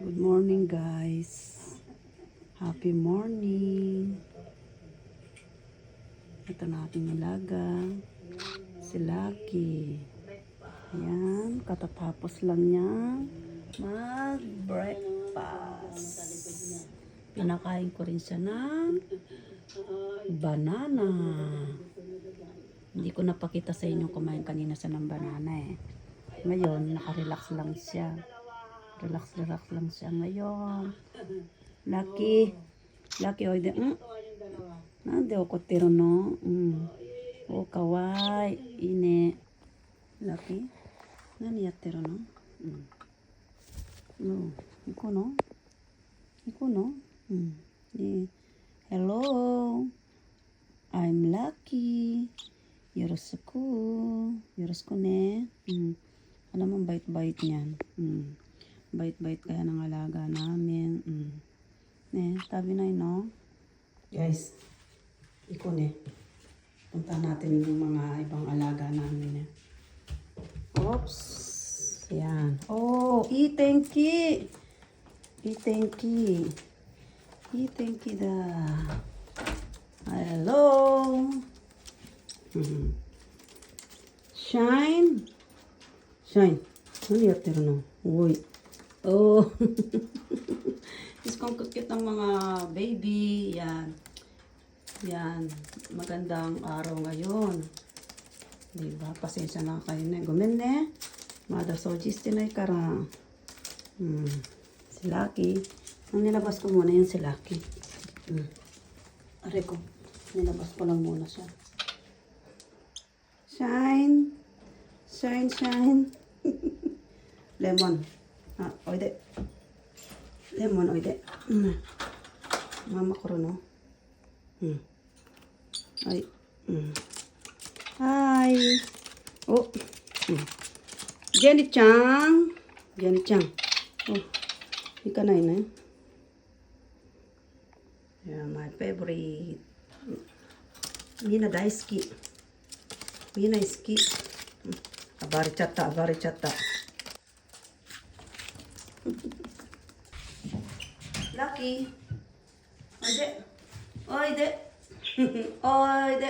Good morning, guys. Happy morning. Ito na aking alaga. Si Lucky. Ayan, katatapos lang niya mag-breakfast. Pinakain ko rin siya ng banana. Hindi ko napakita sa inyo kumain kanina siya ng banana eh. Ngayon, nakarelax lang siya. Relax lang siya ngayon. Lucky. Lucky, oide. Nande o kotero no? O, kawai. Ine. Lucky. Nani yatteru no? Iko no? Iko no? Hello. I'm Lucky. Yoroshiku. Yoroshiku ne. Alam mo, bait-bait niyan. Bait-bait kaya ng alaga namin. Tabi na no? Guys, iko ne. Punta natin yung mga ibang alaga namin. Oops. Yan. Oh, itenki. Itenki. Itenki da. Hello. Shine. Shine. Ano yatteru no? Uy. Oh. Is kung cute ng mga baby. Yan. Yan. Magandang araw ngayon. Diba? Pasensya na kayo na. Gomen ne. Mada soujiste na ikara. Si Lucky. Ang nilabas ko muna yun si Lucky. Aray ko. Nilabas ko lang muna siya. Shine. Shine, shine. Lemon. Oide. Lemon, oide. Mama ko rin, no? Ay. Hi. Oh. Jenny-chan. Jenny-chan. Oh. Ika na yun, eh. Yeah, my favorite. Mina daisuki. Mina isuki. Abarichatta, abarichatta. Lucky. Oide. Oide. Oide.